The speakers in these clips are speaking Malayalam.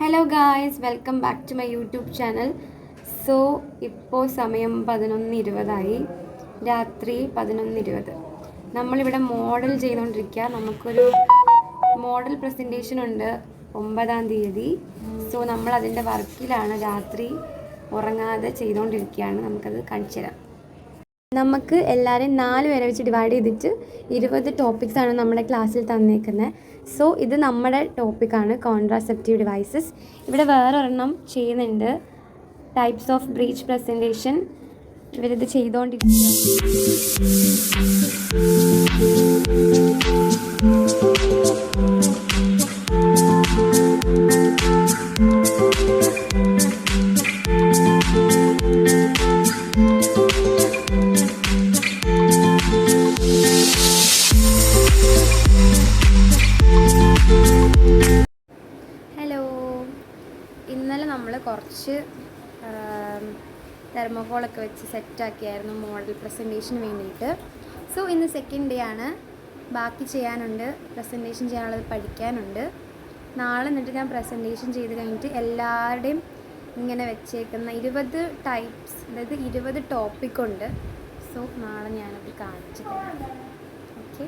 Hello guys, welcome back to my YouTube channel. So ഇപ്പോൾ സമയം 11:20 രാത്രി 11:20. നമ്മളിവിടെ മോഡൽ ചെയ്തുകൊണ്ടിരിക്കുക. നമുക്കൊരു മോഡൽ പ്രസൻറ്റേഷൻ ഉണ്ട് 9-ാം തീയതി. സോ നമ്മൾ അതിൻ്റെ വർക്കിലാണ്, രാത്രി ഉറങ്ങാതെ ചെയ്തുകൊണ്ടിരിക്കുകയാണ്. നമുക്കത് കാണിച്ചു തരാം. നമുക്ക് എല്ലാവരെയും 4 പേരെ വെച്ച് ഡിവൈഡ് ചെയ്തിട്ട് 20 ടോപ്പിക്സാണ് നമ്മുടെ ക്ലാസ്സിൽ തന്നേക്കുന്നത്. സോ ഇത് നമ്മുടെ ടോപ്പിക്കാണ്, കോൺട്രാസെപ്റ്റീവ് ഡിവൈസസ്. ഇവിടെ വേറൊരെണ്ണം ചെയ്യുന്നുണ്ട്, ടൈപ്സ് ഓഫ് ബ്രീച്ച് പ്രസൻറ്റേഷൻ. ഇവരിത് ചെയ്തുകൊണ്ടിരിക്കുകയാണ്. ഇന്നലെ നമ്മൾ കുറച്ച് തെർമോകോളൊക്കെ വെച്ച് സെറ്റാക്കിയായിരുന്നു മോഡൽ പ്രസൻറ്റേഷന് വേണ്ടിയിട്ട്. സോ ഇന്ന് സെക്കൻഡ് ഡേ ആണ്. ബാക്കി ചെയ്യാനുണ്ട്, പ്രസൻറ്റേഷൻ ചെയ്യാനുള്ളത് പഠിക്കാനുണ്ട്. നാളെ എന്നിട്ട് ഞാൻ പ്രസൻറ്റേഷൻ ചെയ്ത് കഴിഞ്ഞിട്ട് എല്ലാവരുടെയും ഇങ്ങനെ വെച്ചേക്കുന്ന 20 ടൈപ്സ്, അതായത് 20 ടോപ്പിക്കുണ്ട്. സോ നാളെ ഞാനത് കാണിച്ചു തരാം. ഓക്കെ,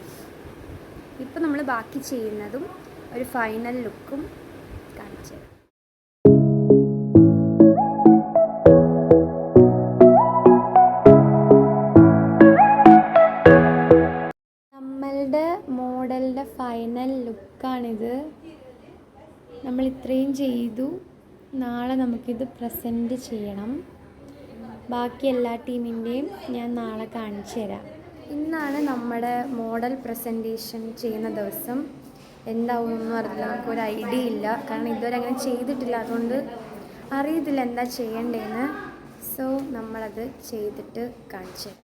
ഇപ്പോൾ നമ്മൾ ബാക്കി ചെയ്യുന്നതും ഒരു ഫൈനൽ ലുക്കും കാണിച്ചു തരാം. നമ്മളുടെ മോഡലിൻ്റെ ഫൈനൽ ലുക്കാണിത്. നമ്മൾ ഇത്രയും ചെയ്തു. നാളെ നമുക്കിത് പ്രസൻറ്റ് ചെയ്യണം. ബാക്കി എല്ലാ ടീമിൻ്റെയും ഞാൻ നാളെ കാണിച്ചു തരാം. ഇന്നാണ് നമ്മുടെ മോഡൽ പ്രസൻറ്റേഷൻ ചെയ്യുന്ന ദിവസം. എന്താവുമെന്ന് അറിയില്ല, നമുക്കൊരു ഐഡിയ ഇല്ല. കാരണം ഇതുവരെ അങ്ങനെ ചെയ്തിട്ടില്ല, അതുകൊണ്ട് അറിയത്തില്ല എന്താ ചെയ്യേണ്ടതെന്ന്. സോ നമ്മളത് ചെയ്തിട്ട് കാണിച്ചു തരാം.